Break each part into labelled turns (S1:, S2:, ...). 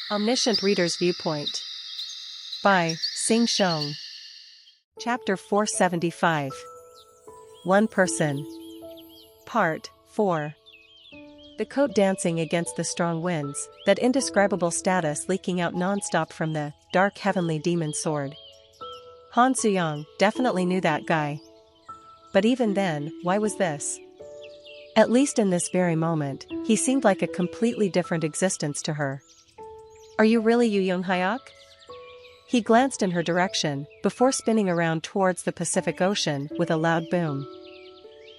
S1: Omniscient Reader's Viewpoint by Sing Shong. Chapter 475. One Person. Part 4. The coat dancing against the strong winds, that indescribable status leaking out non-stop from the dark heavenly demon sword. Han Suyong definitely knew that guy. But even then, why was this? At least in this very moment, he seemed like a completely different existence to her. Are you really Yu Young-hyuk? He glanced in her direction, before spinning around towards the Pacific Ocean with a loud boom.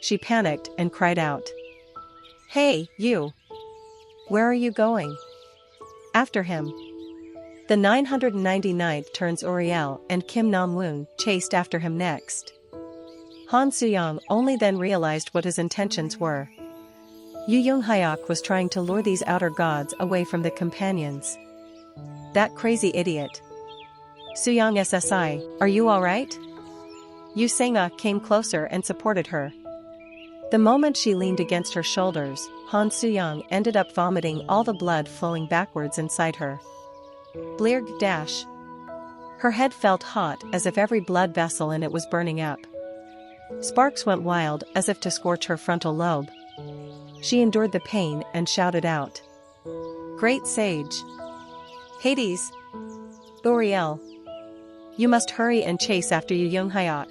S1: She panicked and cried out. Hey, you! Where are you going? After him. The 999th turns Uriel and Kim Nam-woon chased after him next. Han Suyong only then realized what his intentions were. Yu Young-hyuk was trying to lure these outer gods away from the companions. That crazy idiot. Suyong SSI, are you alright? Yu Sanga came closer and supported her. The moment she leaned against her shoulders, Han Suyong ended up vomiting all the blood flowing backwards inside her. Blearg dash. Her head felt hot as if every blood vessel in it was burning up. Sparks went wild as if to scorch her frontal lobe. She endured the pain and shouted out. Great sage! Hades! Uriel! You must hurry and chase after Yu Young-hyuk.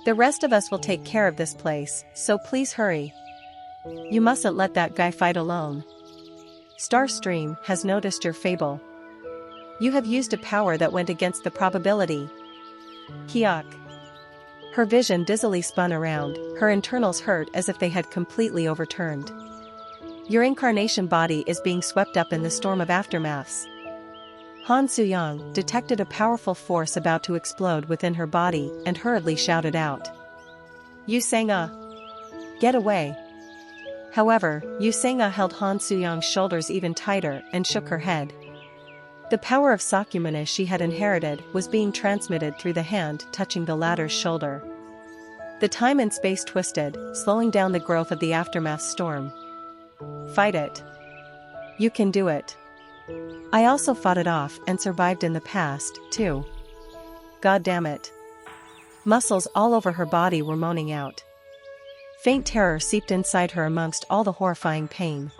S1: The rest of us will take care of this place, so please hurry. You mustn't let that guy fight alone. Starstream has noticed your fable. You have used a power that went against the probability. Hyuk. Her vision dizzily spun around, her internals hurt as if they had completely overturned. Your incarnation body is being swept up in the storm of aftermaths. Han Suyong detected a powerful force about to explode within her body and hurriedly shouted out. Yu Sanga! Get away! However, Yu Sanga held Han Suyong's shoulders even tighter and shook her head. The power of Sakyamuni she had inherited was being transmitted through the hand touching the latter's shoulder. The time and space twisted, slowing down the growth of the aftermath storm. Fight it. You can do it. I also fought it off and survived in the past, too. God damn it. Muscles all over her body were moaning out. Faint terror seeped inside her amongst all the horrifying pain.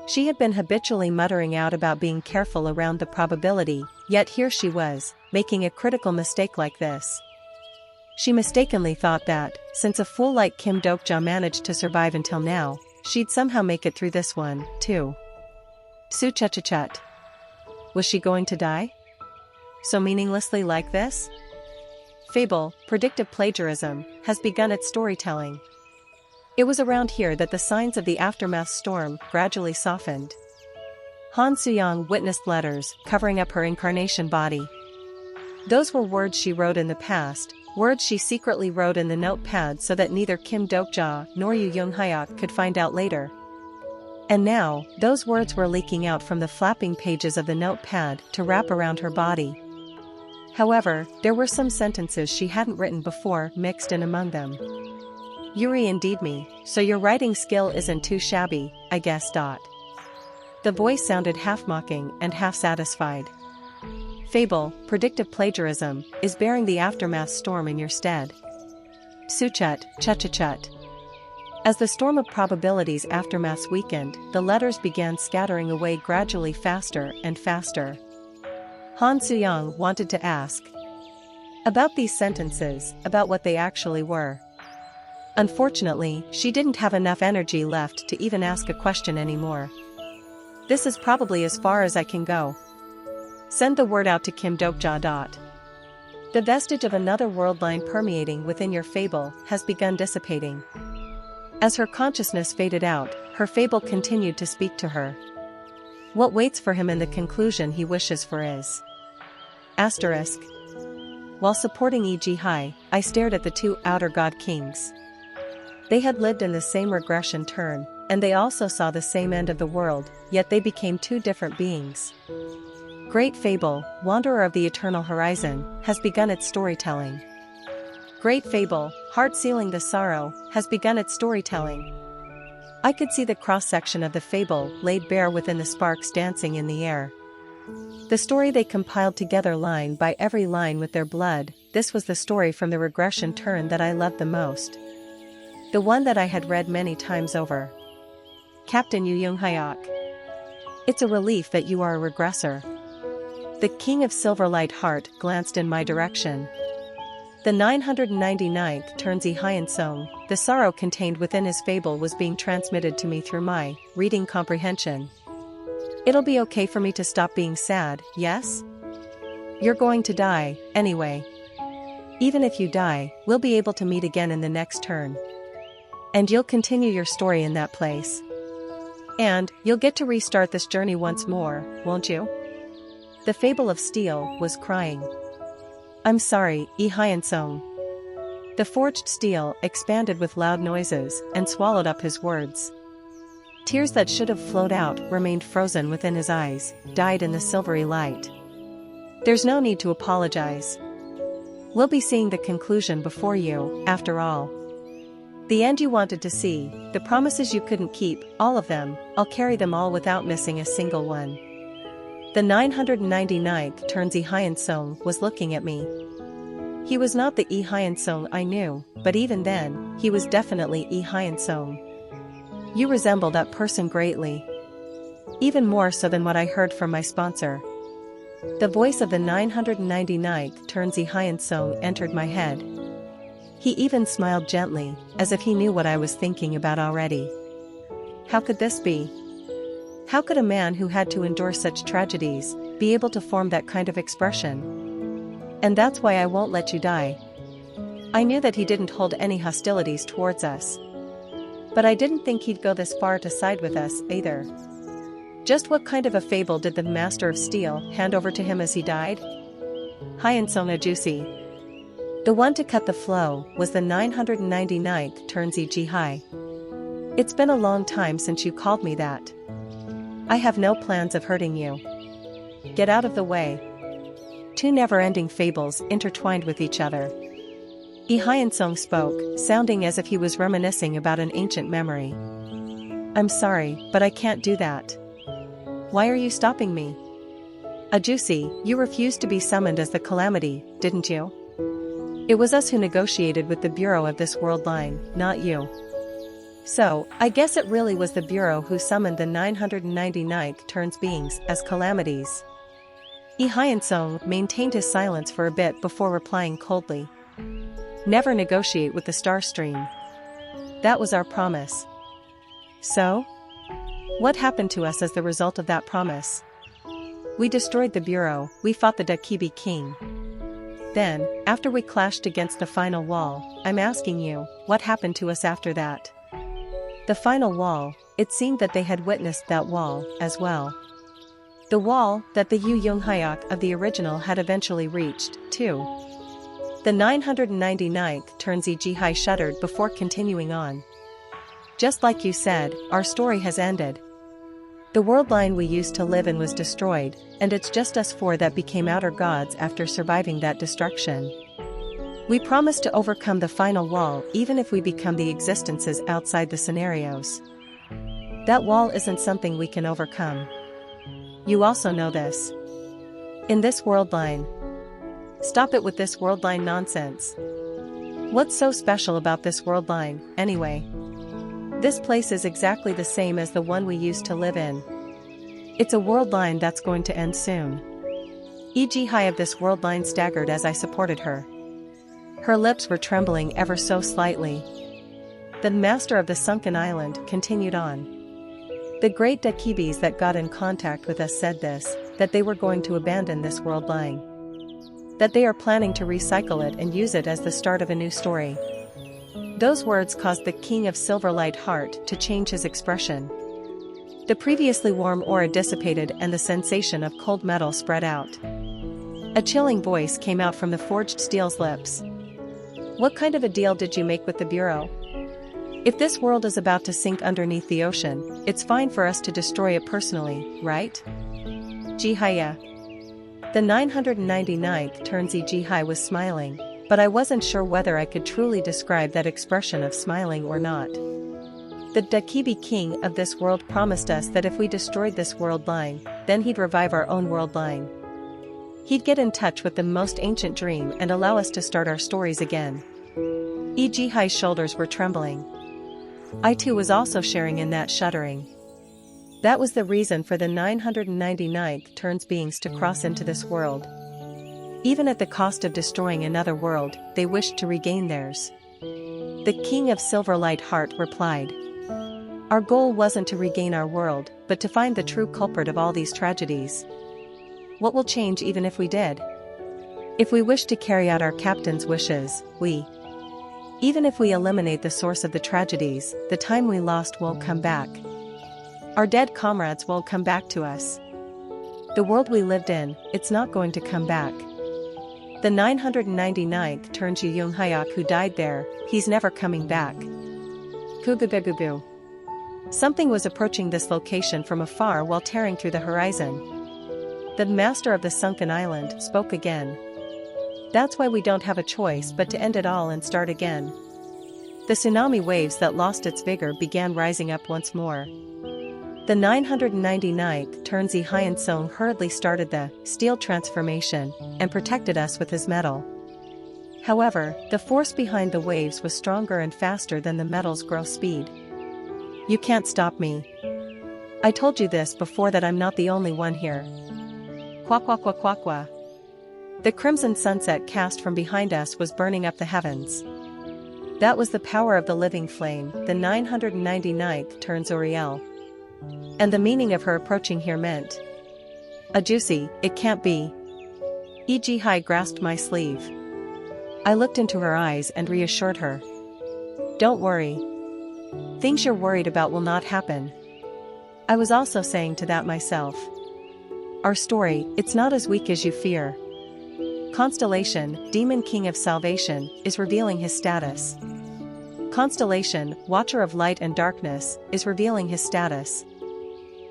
S1: She had been habitually muttering out about being careful around the probability, yet here she was, making a critical mistake like this. She mistakenly thought that, since a fool like Kim Dokja managed to survive until now, she'd somehow make it through this one, too. Su-cha-cha-chat. Was she going to die? So meaninglessly like this? Fable, predictive plagiarism, has begun its storytelling. It was around here that the signs of the aftermath storm gradually softened. Han Suyong witnessed letters covering up her incarnation body. Those were words she wrote in the past, words she secretly wrote in the notepad so that neither Kim Dokja nor Yu Young-hyuk could find out later. And now, those words were leaking out from the flapping pages of the notepad to wrap around her body. However, there were some sentences she hadn't written before mixed in among them. Yuri indeed me, so your writing skill isn't too shabby, I guess. The voice sounded half-mocking and half-satisfied. Fable, predictive plagiarism, is bearing the aftermath storm in your stead. Suchut, cha-cha-chut. As the storm of probabilities aftermaths weakened, the letters began scattering away gradually faster and faster. Han Suyong wanted to ask about these sentences, about what they actually were. Unfortunately, she didn't have enough energy left to even ask a question anymore. This is probably as far as I can go. Send the word out to Kim Dokja. The vestige of another world line permeating within your fable has begun dissipating. As her consciousness faded out, her fable continued to speak to her. What waits for him in the conclusion he wishes for is. Asterisk. While supporting E.G. High, I stared at the two outer god kings. They had lived in the same regression turn, and they also saw the same end of the world, yet they became two different beings. Great Fable, Wanderer of the Eternal Horizon, has begun its storytelling. Great Fable, Heart Sealing the Sorrow, has begun its storytelling. I could see the cross-section of the fable laid bare within the sparks dancing in the air. The story they compiled together line by every line with their blood. This was the story from the regression turn that I loved the most. The one that I had read many times over. Captain Yu Young Hyok. It's a relief that you are a regressor. The King of Silverlight Heart glanced in my direction. The 999th turns Hyun Song, the sorrow contained within his fable was being transmitted to me through my reading comprehension. It'll be okay for me to stop being sad, yes? You're going to die, anyway. Even if you die, we'll be able to meet again in the next turn. And you'll continue your story in that place. And you'll get to restart this journey once more, won't you? The Fable of Steel was crying. I'm sorry, Hyun Song. The forged steel expanded with loud noises and swallowed up his words. Tears that should have flowed out remained frozen within his eyes, died in the silvery light. There's no need to apologize. We'll be seeing the conclusion before you, after all. The end you wanted to see, the promises you couldn't keep, all of them, I'll carry them all without missing a single one. The 999th turns Hyun Song was looking at me. He was not the Hyun Song I knew, but even then, he was definitely Hyun Song. You resemble that person greatly. Even more so than what I heard from my sponsor. The voice of the 999th turns Hyun Song entered my head. He even smiled gently, as if he knew what I was thinking about already. How could this be? How could a man who had to endure such tragedies be able to form that kind of expression? And that's why I won't let you die. I knew that he didn't hold any hostilities towards us. But I didn't think he'd go this far to side with us, either. Just what kind of a fable did the Master of Steel hand over to him as he died? Hyun Song Juicy. The one to cut the flow was the 999th turns Jihai. It's been a long time since you called me that. I have no plans of hurting you. Get out of the way. Two never-ending fables intertwined with each other. Hyun Song spoke, sounding as if he was reminiscing about an ancient memory. I'm sorry, but I can't do that. Why are you stopping me? Ajusi, you refused to be summoned as the Calamity, didn't you? It was us who negotiated with the Bureau of this world line, not you. So, I guess it really was the Bureau who summoned the 999th turns beings as calamities. Hyun Song maintained his silence for a bit before replying coldly. Never negotiate with the Star Stream. That was our promise. So? What happened to us as the result of that promise? We destroyed the Bureau, we fought the Dakibi King. Then, after we clashed against the final wall, I'm asking you, what happened to us after that? The final wall, it seemed that they had witnessed that wall, as well. The wall that the Yu Young Hyok of the original had eventually reached, too. The 999th turns Jihai shuddered before continuing on. Just like you said, our story has ended. The world line we used to live in was destroyed, and it's just us four that became outer gods after surviving that destruction. We promise to overcome the final wall even if we become the existences outside the scenarios. That wall isn't something we can overcome. You also know this. In this world line. Stop it with this world line nonsense. What's so special about this world line, anyway? This place is exactly the same as the one we used to live in. It's a world line that's going to end soon. Jihai of this world line staggered as I supported her. Her lips were trembling ever so slightly. The master of the sunken island continued on. The great Dakibis that got in contact with us said this, that they were going to abandon this world line. That they are planning to recycle it and use it as the start of a new story. Those words caused the King of Silverlight Heart to change his expression. The previously warm aura dissipated and the sensation of cold metal spread out. A chilling voice came out from the forged steel's lips. What kind of a deal did you make with the Bureau? If this world is about to sink underneath the ocean, it's fine for us to destroy it personally, right? Jihaya. The 999th turns Jihai was smiling, but I wasn't sure whether I could truly describe that expression of smiling or not. The Dakibi king of this world promised us that if we destroyed this world line, then he'd revive our own world line. He'd get in touch with the most ancient dream and allow us to start our stories again. Ejihai's shoulders were trembling. I too was also sharing in that shuddering. That was the reason for the 999th turns beings to cross into this world. Even at the cost of destroying another world, they wished to regain theirs. The King of Silverlight Heart replied. Our goal wasn't to regain our world, but to find the true culprit of all these tragedies. What will change even if we did? If we wish to carry out our captain's wishes, even if we eliminate the source of the tragedies, the time we lost won't come back. Our dead comrades won't come back to us. The world we lived in, it's not going to come back. The 999th turns Yu Yunghyak who died there, he's never coming back. Kugugugugu. Something was approaching this location from afar while tearing through the horizon. The master of the sunken island spoke again. That's why we don't have a choice but to end it all and start again. The tsunami waves that lost its vigor began rising up once more. The 999th turns Ihian Song hurriedly started the steel transformation and protected us with his metal. However, the force behind the waves was stronger and faster than the metal's growth speed. You can't stop me. I told you this before that I'm not the only one here. Kwa kwa kwa kwa kwa. The crimson sunset cast from behind us was burning up the heavens. That was the power of the living flame, the 999th turns Uriel. And the meaning of her approaching here meant. Ajusi, it can't be. Ejihai grasped my sleeve. I looked into her eyes and reassured her. Don't worry. Things you're worried about will not happen. I was also saying to that myself. Our story, it's not as weak as you fear. Constellation, Demon King of Salvation, is revealing his status. Constellation, Watcher of Light and Darkness, is revealing his status.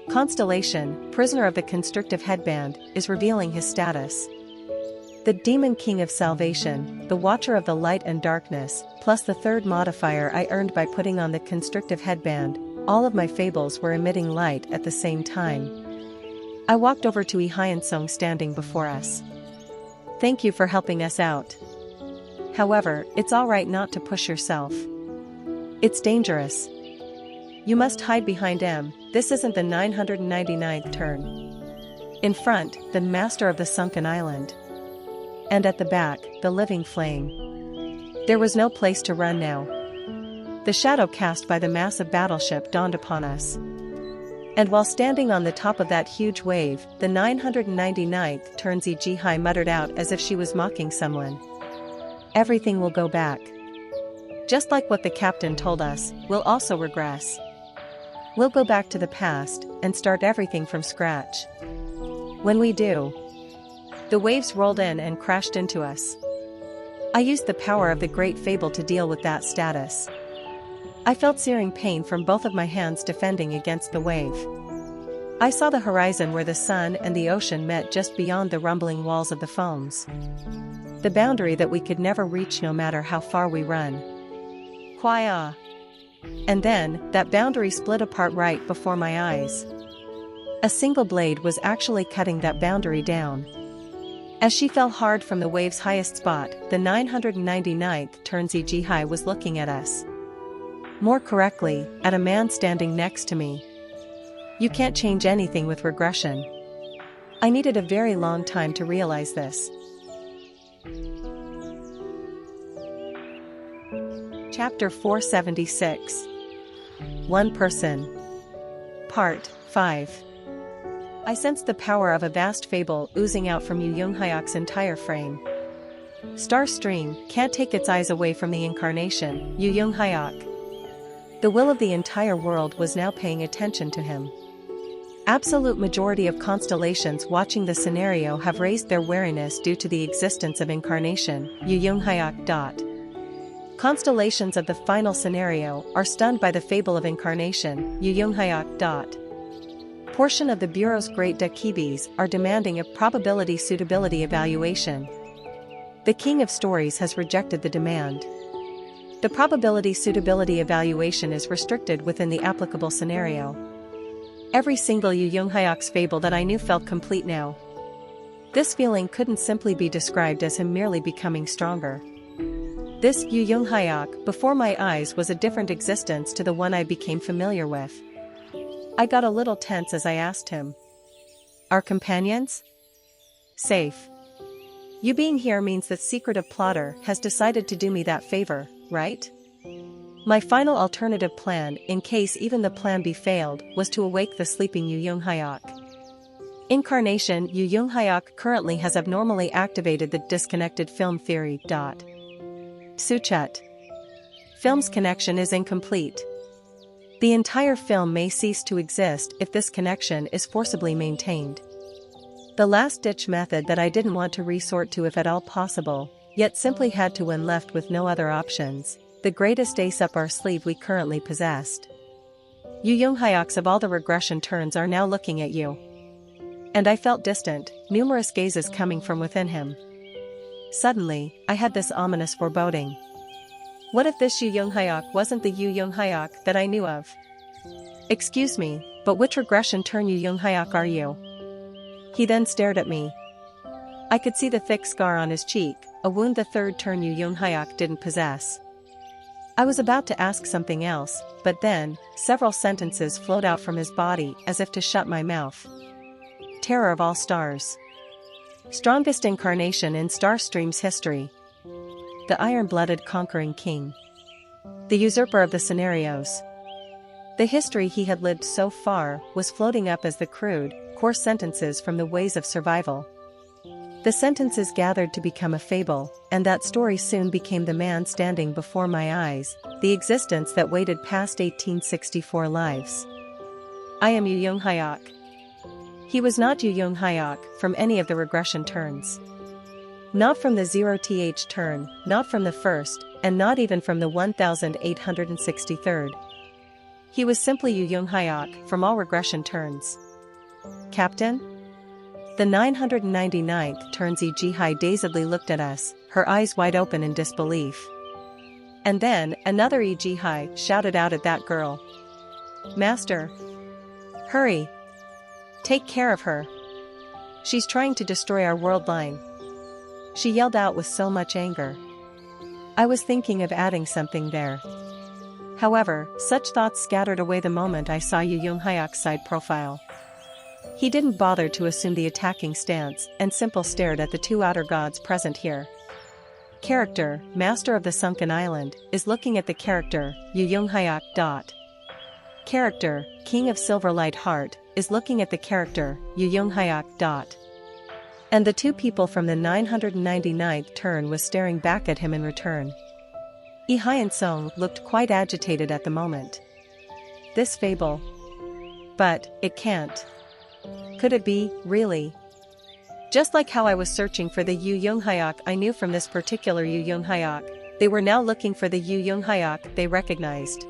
S1: Constellation, Prisoner of the Constrictive Headband, is revealing his status. The Demon King of Salvation, the Watcher of the Light and Darkness, plus the third modifier I earned by putting on the Constrictive Headband, all of my fables were emitting light at the same time. I walked over to Ihian Song standing before us. Thank you for helping us out. However, it's alright not to push yourself. It's dangerous. You must hide behind M, this isn't the 999th turn. In front, the master of the sunken island. And at the back, the living flame. There was no place to run now. The shadow cast by the massive battleship dawned upon us. And while standing on the top of that huge wave, the 999th turns Ejihai muttered out as if she was mocking someone. Everything will go back. Just like what the captain told us, we'll also regress. We'll go back to the past, and start everything from scratch. When we do, the waves rolled in and crashed into us. I used the power of the great fable to deal with that status. I felt searing pain from both of my hands defending against the wave. I saw the horizon where the sun and the ocean met just beyond the rumbling walls of the foams. The boundary that we could never reach no matter how far we run. Kwaya. And then, that boundary split apart right before my eyes. A single blade was actually cutting that boundary down. As she fell hard from the wave's highest spot, the 999th turns Ejihai was looking at us. More correctly, at a man standing next to me. You can't change anything with regression. I needed a very long time to realize this. Chapter 476. One Person. Part 5. I sensed the power of a vast fable oozing out from Yu Yunghayak's entire frame. Starstream can't take its eyes away from the incarnation, Yu Yunghayak. The will of the entire world was now paying attention to him. Absolute majority of constellations watching the scenario have raised their wariness due to the existence of incarnation, Yu Yunghyak. Constellations of the final scenario are stunned by the fable of incarnation, Yu Yunghyak. Portion of the Bureau's great Dakibis are demanding a probability suitability evaluation. The King of Stories has rejected the demand. The The probability suitability evaluation is restricted within the applicable scenario. Every single Yu Jung-hyuk's fable that I knew felt complete now. This feeling couldn't simply be described as him merely becoming stronger. This Yu Jung-hyuk before my eyes was a different existence to the one I became familiar with. I got a little tense as I asked him. Our companions? Safe. You being here means that secretive plotter has decided to do me that favor, right? My final alternative plan, in case even the plan B failed, was to awake the sleeping Yu Jung-hyuk. Incarnation Yu Jung-hyuk currently has abnormally activated the disconnected film theory. Suchet. Film's connection is incomplete. The entire film may cease to exist if this connection is forcibly maintained. The last-ditch method that I didn't want to resort to if at all possible, yet simply had to when left with no other options, the greatest ace up our sleeve we currently possessed. Yu Jung-hyuk's of all the regression turns are now looking at you. And I felt distant, numerous gazes coming from within him. Suddenly, I had this ominous foreboding. What if this Yu Jung-hyuk wasn't the Yu Jung-hyuk that I knew of? Excuse me, but which regression turn Yu Jung-hyuk are you? He then stared at me. I could see the thick scar on his cheek, a wound the third turn Yu Jung-hyuk didn't possess. I was about to ask something else, but then, several sentences flowed out from his body as if to shut my mouth. Terror of all stars. Strongest incarnation in Starstream's history. The iron-blooded conquering king. The usurper of the scenarios. The history he had lived so far was floating up as the crude, coarse sentences from the ways of survival. The sentences gathered to become a fable, and that story soon became the man standing before my eyes, the existence that waited past 1864 lives. I am Yu Jung-hyuk. He was not Yu Jung-hyuk from any of the regression turns. Not from the 0th turn, not from the first, and not even from the 1863rd. He was simply Yu Jung-hyuk from all regression turns. Captain? The 999th turns Iji dazedly looked at us, her eyes wide open in disbelief. And then, another Iji shouted out at that girl. Master! Hurry! Take care of her. She's trying to destroy our world line. She yelled out with so much anger. I was thinking of adding something there. However, such thoughts scattered away the moment I saw Yu Jung-hyuk's side profile. He didn't bother to assume the attacking stance and simply stared at the two outer gods present here. Character, Master of the Sunken Island, is looking at the character, Yu Jung-hyuk. Character, King of Silverlight Heart, is looking at the character, Yu Jung-hyuk. And the two people from the 999th turn was staring back at him in return. Lee Hyun-sung looked quite agitated at the moment. This fable. But, it can't. Could it be, really? Just like how I was searching for the Yu Jung-hyuk I knew from this particular Yu Jung-hyuk, they were now looking for the Yu Jung-hyuk they recognized.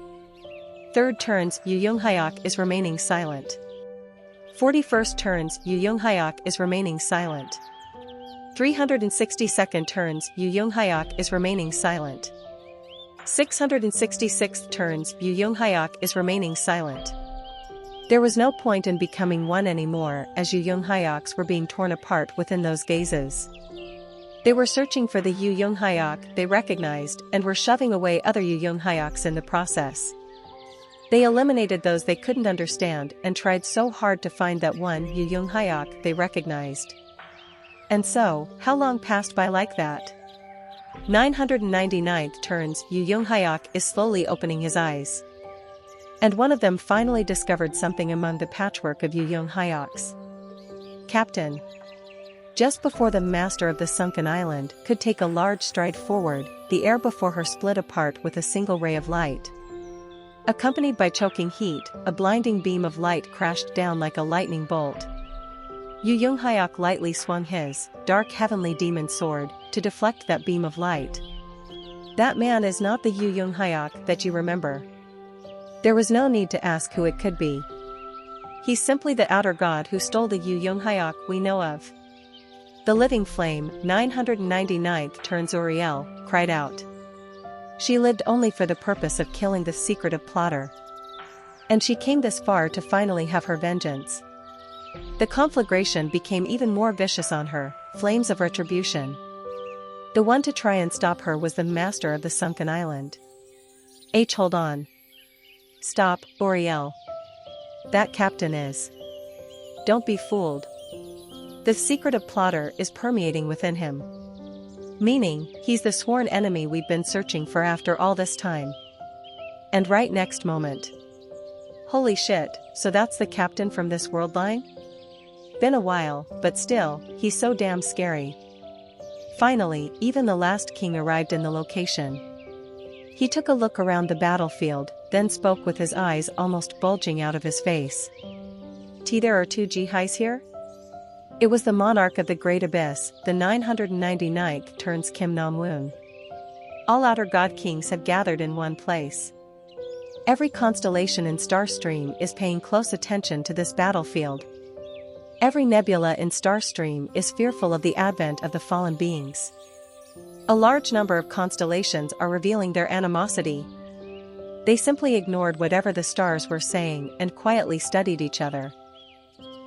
S1: Third turns, Yu Jung-hyuk is remaining silent. 41st turns, Yu Jung-hyuk is remaining silent. 362nd turns, Yu Jung-hyuk is remaining silent. 666th turns, Yu Jung-hyuk is remaining silent. There was no point in becoming one anymore as Yu Jung-hyuks were being torn apart within those gazes. They were searching for the Yu Jung-hyuk they recognized and were shoving away other Yu Jung-hyuks in the process. They eliminated those they couldn't understand and tried so hard to find that one Yu Jung-hyuk they recognized. And so, how long passed by like that? 999th turns, Yu Jung-hyuk is slowly opening his eyes. And one of them finally discovered something among the patchwork of Yu Jung-hyuks. Captain. Just before the Master of the Sunken Island could take a large stride forward, the air before her split apart with a single ray of light. Accompanied by choking heat, a blinding beam of light crashed down like a lightning bolt. Yu Jung-hyuk lightly swung his dark heavenly demon sword to deflect that beam of light. That man is not the Yu Jung-hyuk that you remember. There was no need to ask who it could be. He's simply the outer god who stole the Yu Jung-hyuk we know of. The living flame, 999th turns Uriel, cried out. She lived only for the purpose of killing the secretive plotter. And she came this far to finally have her vengeance. The conflagration became even more vicious on her, flames of retribution. The one to try and stop her was the master of the sunken island. Hold on. Stop, Uriel. That captain is. Don't be fooled. The secretive plotter is permeating within him. Meaning, he's the sworn enemy we've been searching for after all this time. And right next moment. Holy shit, so that's the captain from this world line? Been a while, but still, he's so damn scary. Finally, even the last king arrived in the location. He took a look around the battlefield, then spoke with his eyes almost bulging out of his face. There are two Jihais here? It was the monarch of the Great Abyss, the 999th turns Kim Nam-woon. All outer god kings have gathered in one place. Every constellation in Starstream is paying close attention to this battlefield. Every nebula in Starstream is fearful of the advent of the fallen beings. A large number of constellations are revealing their animosity. They simply ignored whatever the stars were saying and quietly studied each other.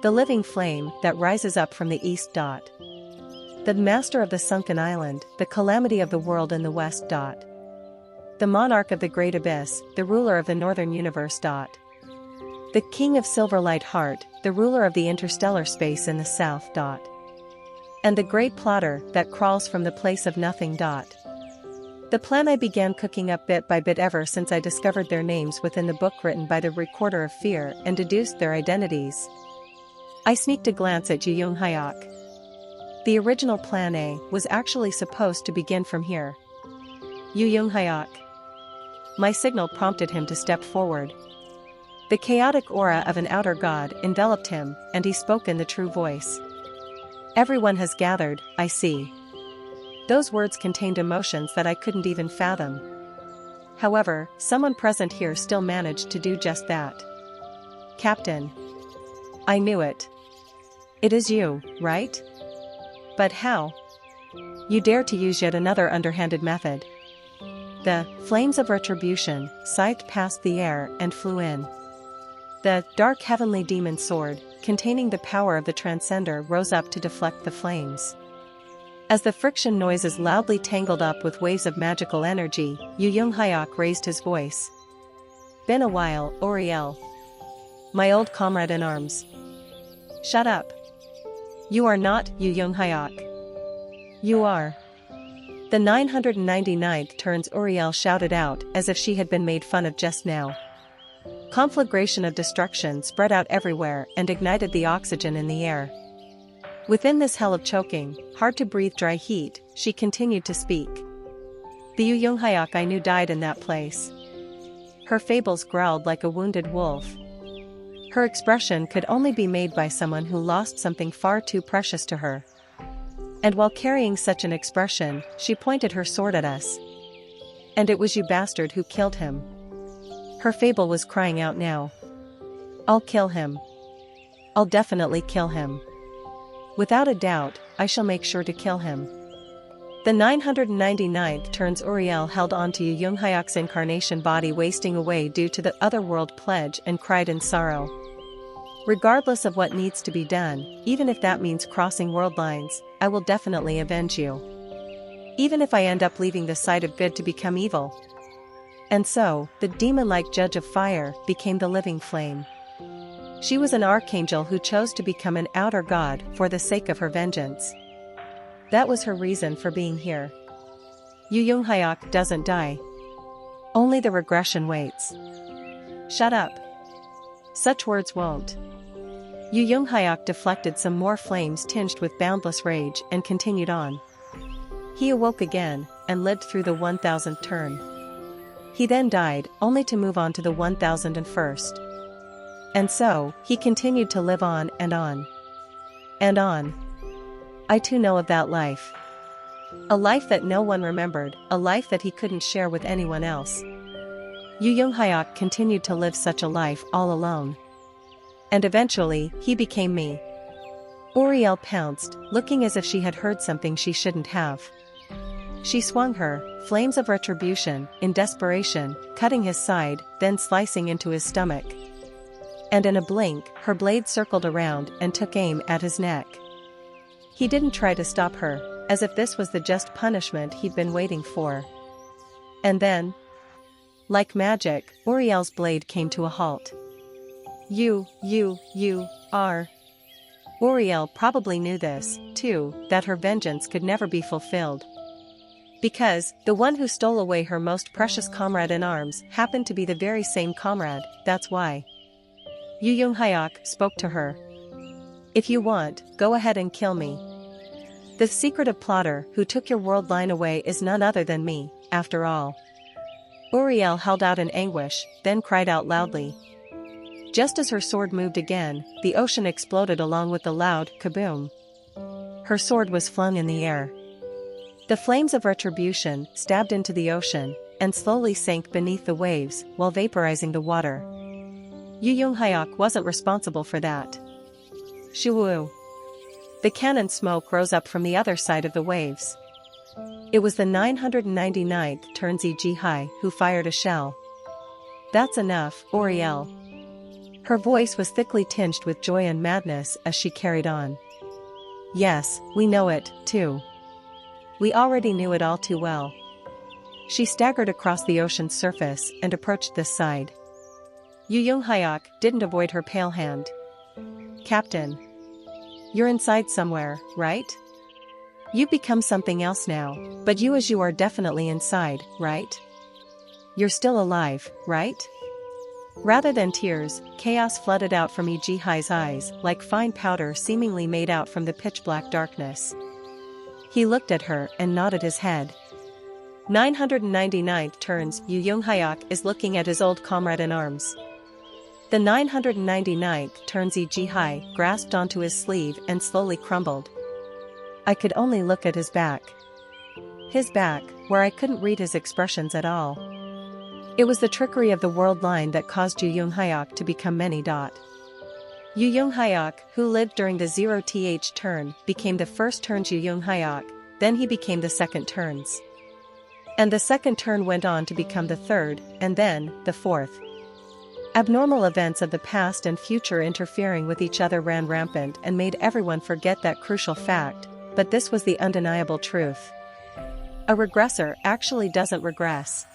S1: The living flame that rises up from the east. The master of the sunken island, the calamity of the world in the west. The monarch of the great abyss, the ruler of the northern universe. The king of Silverlight Heart, the ruler of the interstellar space in the south. And the great plotter that crawls from the place of nothing. The plan I began cooking up bit by bit ever since I discovered their names within the book written by the Recorder of Fear and deduced their identities. I sneaked a glance at Ji Young Hyuk. The original plan A was actually supposed to begin from here. Yu Young Hyuk. My signal prompted him to step forward. The chaotic aura of an outer god enveloped him, and he spoke in the true voice. Everyone has gathered, I see. Those words contained emotions that I couldn't even fathom. However, someone present here still managed to do just that. Captain. I knew it. It is you, right? But how? You dare to use yet another underhanded method. The flames of retribution scythed past the air and flew in. The dark heavenly demon sword, containing the power of the transcender, rose up to deflect the flames. As the friction noises loudly tangled up with waves of magical energy, Yu Young Hyuk raised his voice. Been a while, Uriel. My old comrade in arms. Shut up. You are not Yu Young Hyuk. You are. The 999th turns Uriel shouted out as if she had been made fun of just now. Conflagration of destruction spread out everywhere and ignited the oxygen in the air. Within this hell of choking, hard-to-breathe dry heat, she continued to speak. The Yu Young Hyuk I knew died in that place. Her fables growled like a wounded wolf. Her expression could only be made by someone who lost something far too precious to her. And while carrying such an expression, she pointed her sword at us. And it was you bastard who killed him. Her fable was crying out now. I'll kill him. I'll definitely kill him. Without a doubt, I shall make sure to kill him. The 999th turns Uriel held on to Yu Young Hyuk's incarnation body wasting away due to the otherworld pledge and cried in sorrow. Regardless of what needs to be done, even if that means crossing world lines, I will definitely avenge you. Even if I end up leaving the side of good to become evil. And so, the demon-like judge of fire became the living flame. She was an archangel who chose to become an outer god for the sake of her vengeance. That was her reason for being here. Yu Young Hyuk doesn't die. Only the regression waits. Shut up. Such words won't. Yu Young Hyuk deflected some more flames tinged with boundless rage and continued on. He awoke again, and lived through the 1000th turn. He then died, only to move on to the 1001st. And so, he continued to live on and on. And on. I too know of that life. A life that no one remembered, a life that he couldn't share with anyone else. Yu Young Hyuk continued to live such a life all alone. And eventually, he became me. Uriel pounced, looking as if she had heard something she shouldn't have. She swung her, flames of retribution, in desperation, cutting his side, then slicing into his stomach. And in a blink, her blade circled around and took aim at his neck. He didn't try to stop her, as if this was the just punishment he'd been waiting for. And then, like magic, Uriel's blade came to a halt. You are. Uriel probably knew this, too, that her vengeance could never be fulfilled. Because, the one who stole away her most precious comrade in arms happened to be the very same comrade, that's why. Yu Yunghyak spoke to her. If you want, go ahead and kill me. The secretive plotter who took your world line away is none other than me, after all. Uriel held out in anguish, then cried out loudly. Just as her sword moved again, the ocean exploded along with the loud kaboom. Her sword was flung in the air. The flames of retribution stabbed into the ocean, and slowly sank beneath the waves while vaporizing the water. Yu Yunghyak wasn't responsible for that. Shoo! The cannon smoke rose up from the other side of the waves. It was the 999th Turnzi Jihai who fired a shell. That's enough, Uriel. Her voice was thickly tinged with joy and madness as she carried on. Yes, we know it, too. We already knew it all too well. She staggered across the ocean's surface and approached this side. Yu Yunghyak didn't avoid her pale hand. Captain. You're inside somewhere, right? You've become something else now, but you as you are definitely inside, right? You're still alive, right? Rather than tears, chaos flooded out from Yi Jihai's eyes like fine powder seemingly made out from the pitch-black darkness. He looked at her and nodded his head. 999th turns Yu Yunghyak is looking at his old comrade in arms. The 999th turns Yi Jihai grasped onto his sleeve and slowly crumbled. I could only look at his back. His back, where I couldn't read his expressions at all. It was the trickery of the world line that caused Yu Yunghyak to become many. Yu Yunghyak, who lived during the 0th turn, became the first turns Yu Yunghyak, then he became the second turns. And the second turn went on to become the third, and then, the fourth. Abnormal events of the past and future interfering with each other ran rampant and made everyone forget that crucial fact, but this was the undeniable truth. A regressor actually doesn't regress.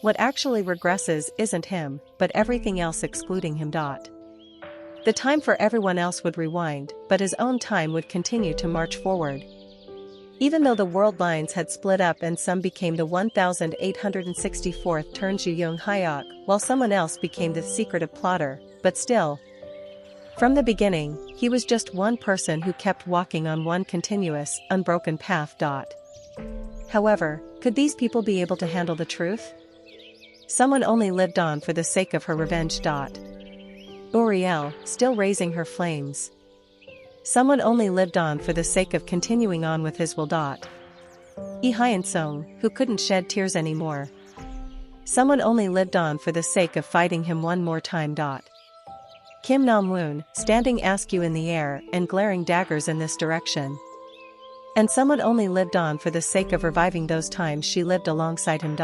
S1: What actually regresses isn't him, but everything else excluding him. The time for everyone else would rewind, but his own time would continue to march forward. Even though the world lines had split up and some became the 1864th turn Yu Yunghyak, while someone else became the secretive plotter, but still. From the beginning, he was just one person who kept walking on one continuous, unbroken path. However, could these people be able to handle the truth? Someone only lived on for the sake of her revenge. Uriel, still raising her flames. Someone only lived on for the sake of continuing on with his will. Yi Hyansong, who couldn't shed tears anymore. Someone only lived on for the sake of fighting him one more time. Kim Nam-woon, standing askew in the air and glaring daggers in this direction. And someone only lived on for the sake of reviving those times she lived alongside him.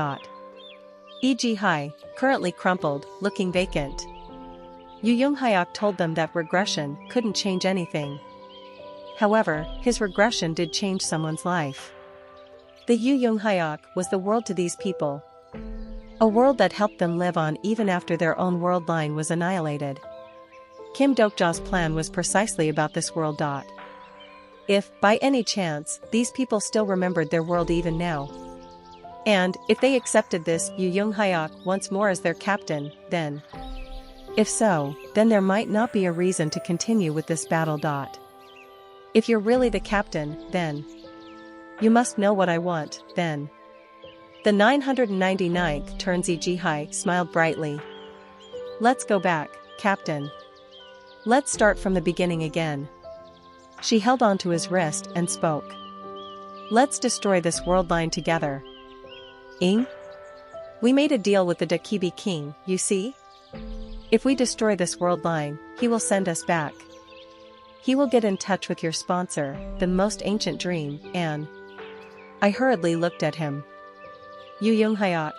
S1: Yi Jihai, currently crumpled, looking vacant. Yu Yunghyak told them that regression couldn't change anything. However, his regression did change someone's life. The Yu Yunghyak was the world to these people. A world that helped them live on even after their own world line was annihilated. Kim Dokja's plan was precisely about this world. If, by any chance, these people still remembered their world even now. And, if they accepted this Yu Yunghyak once more as their captain, then. If so, then there might not be a reason to continue with this battle. If you're really the captain, then. You must know what I want, then. The 999th turns Yi Jihai smiled brightly. Let's go back, Captain. Let's start from the beginning again. She held onto his wrist and spoke. Let's destroy this world line together. Ing? We made a deal with the Dakibi king, you see? If we destroy this world line, he will send us back. He will get in touch with your sponsor, the most ancient dream, and I hurriedly looked at him. Yu Young-hyuk.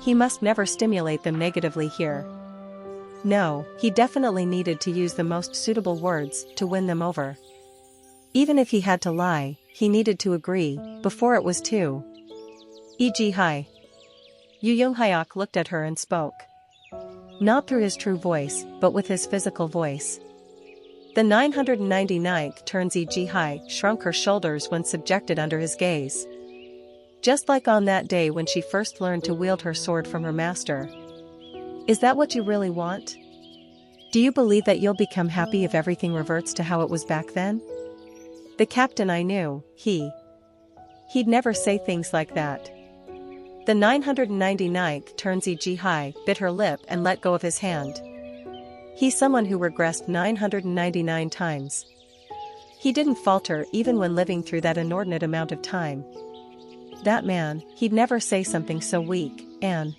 S1: He must never stimulate them negatively here. No, he definitely needed to use the most suitable words to win them over. Even if he had to lie, he needed to agree, before it was too. E.g. hi. Yu Young-hyuk looked at her and spoke. Not through his true voice, but with his physical voice. The 999th turns E.g. hi shrunk her shoulders when subjected under his gaze. Just like on that day when she first learned to wield her sword from her master. Is that what you really want? Do you believe that you'll become happy if everything reverts to how it was back then? The captain I knew, he'd never say things like that. The 999th turns E.g. hi bit her lip and let go of his hand. He's someone who regressed 999 times. He didn't falter even when living through that inordinate amount of time. That man, he'd never say something so weak, and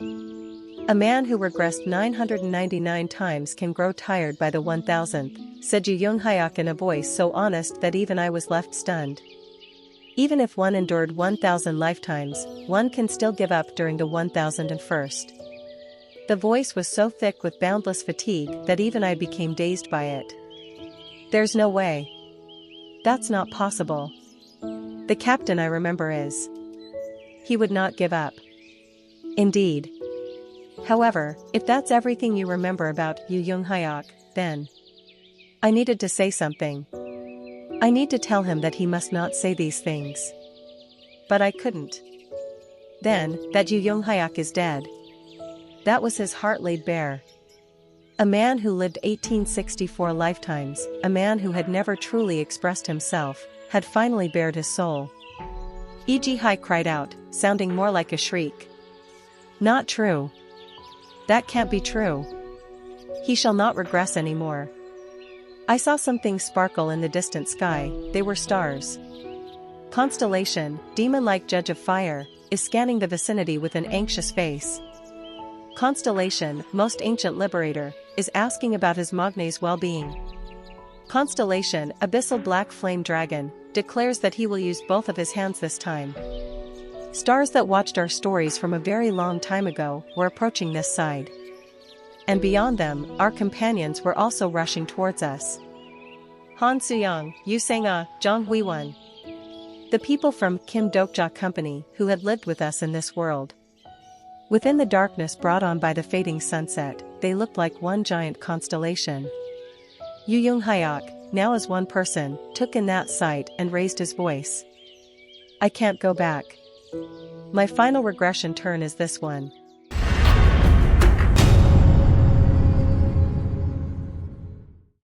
S1: a man who regressed 999 times can grow tired by the 1000th, said Yu Young-hyuk in a voice so honest that even I was left stunned. Even if one endured 1000 lifetimes, one can still give up during the 1001st. The voice was so thick with boundless fatigue that even I became dazed by it. There's no way. That's not possible. The captain I remember is. He would not give up. Indeed. However, if that's everything you remember about Yu Young-hyuk, then I needed to say something. I need to tell him that he must not say these things. But I couldn't. Then, that Yu Young-hyuk is dead. That was his heart laid bare. A man who lived 1864 lifetimes, a man who had never truly expressed himself, had finally bared his soul. E.g. hi cried out, sounding more like a shriek. Not true. That can't be true. He shall not regress anymore. I saw something sparkle in the distant sky, they were stars. Constellation, demon-like judge of fire, is scanning the vicinity with an anxious face. Constellation, most ancient liberator, is asking about his Magne's well-being. Constellation, abyssal black flame dragon, declares that he will use both of his hands this time. Stars that watched our stories from a very long time ago were approaching this side. And beyond them, our companions were also rushing towards us. Han Suyang, Yu Sang-a, Zhang Huiwen. The people from Kim Dokja Company who had lived with us in this world. Within the darkness brought on by the fading sunset, they looked like one giant constellation. Yu Young-hyuk, now as one person, took in that sight and raised his voice. I can't go back. My final regression turn is this one.